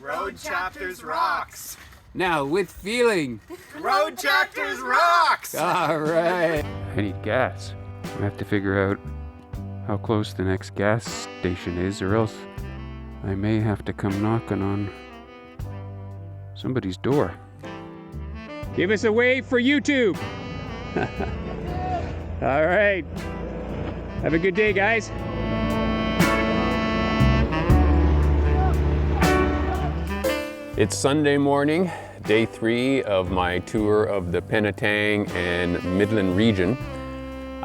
Road Chapters rocks. Now with feeling. Road Chapters rocks. All right. I need gas. I have to figure out how close the next gas station is, or else I may have to come knocking on somebody's door. Give us a wave for YouTube. All right. Have a good day, guys. It's Sunday morning, day 3 of my tour of the Penetang and Midland region.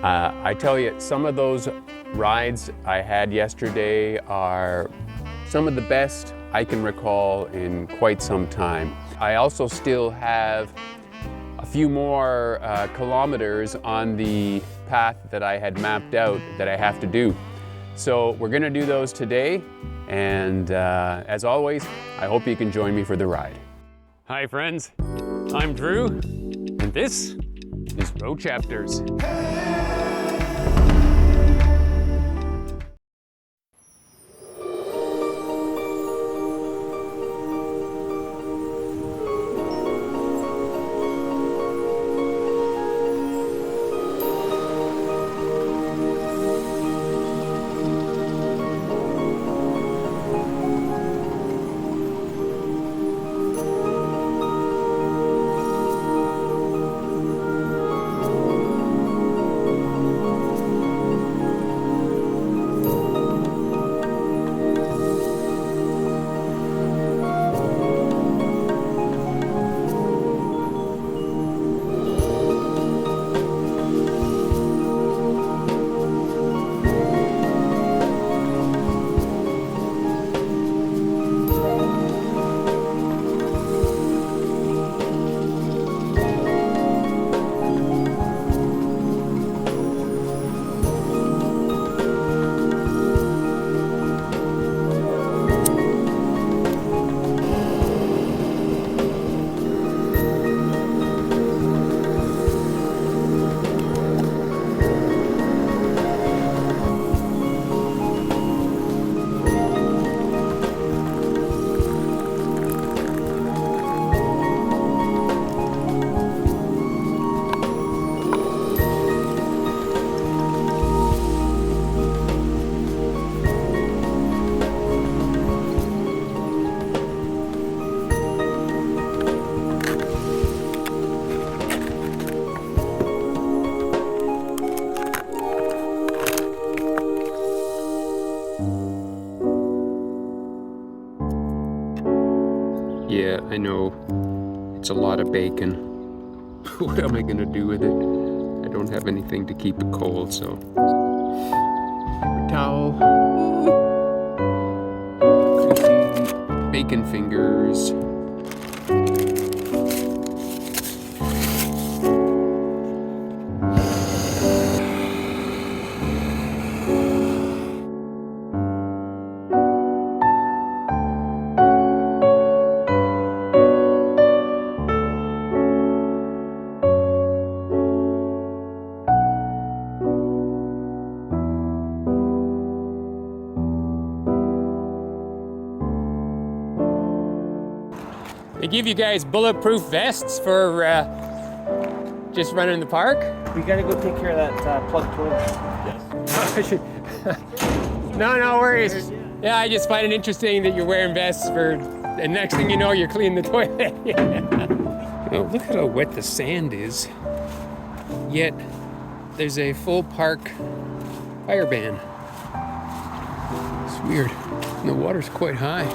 I tell you, some of those rides I had yesterday are some of the best I can recall in quite some time. I also still have a few more kilometers on the path that I had mapped out that I have to do. So we're gonna do those today, and as always, I hope you can join me for the ride. Hi friends, I'm Drew, and this is Road Chapters. Yeah, I know, it's a lot of bacon. What am I gonna do with it? I don't have anything to keep it cold, so. Paper towel. Greasy bacon fingers. They give you guys bulletproof vests for just running the park? We gotta go take care of that plug toilet. Yes. No worries. Yeah, I just find it interesting that you're wearing vests for, and next thing you know, you're cleaning the toilet. Oh, look at how wet the sand is. Yet, there's a full park fire ban. It's weird. And the water's quite high.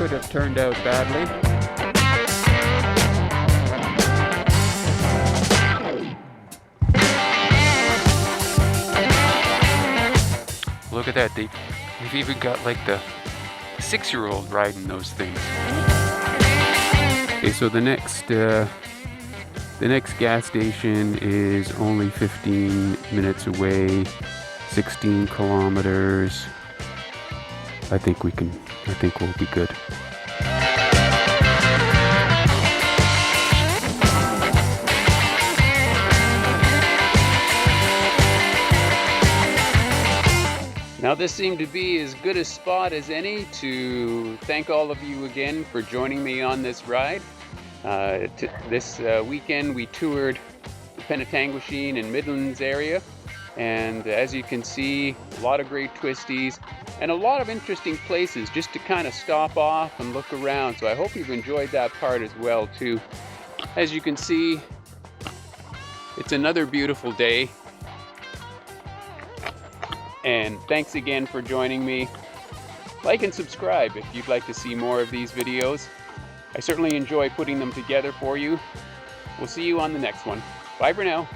could have turned out badly. Look at that, they've even got like the 6-year-old riding those things. Okay, so the next gas station is only 15 minutes away, 16 kilometers. I think we'll be good. Now this seemed to be as good a spot as any to thank all of you again for joining me on this ride. This weekend we toured the Penetanguishene and Midlands area, and as you can see, a lot of great twisties and a lot of interesting places just to kind of stop off and look around. So I hope you've enjoyed that part as well too. As you can see, it's another beautiful day. And thanks again for joining me. Like and subscribe if you'd like to see more of these videos. I certainly enjoy putting them together for you. We'll see you on the next one. Bye for now.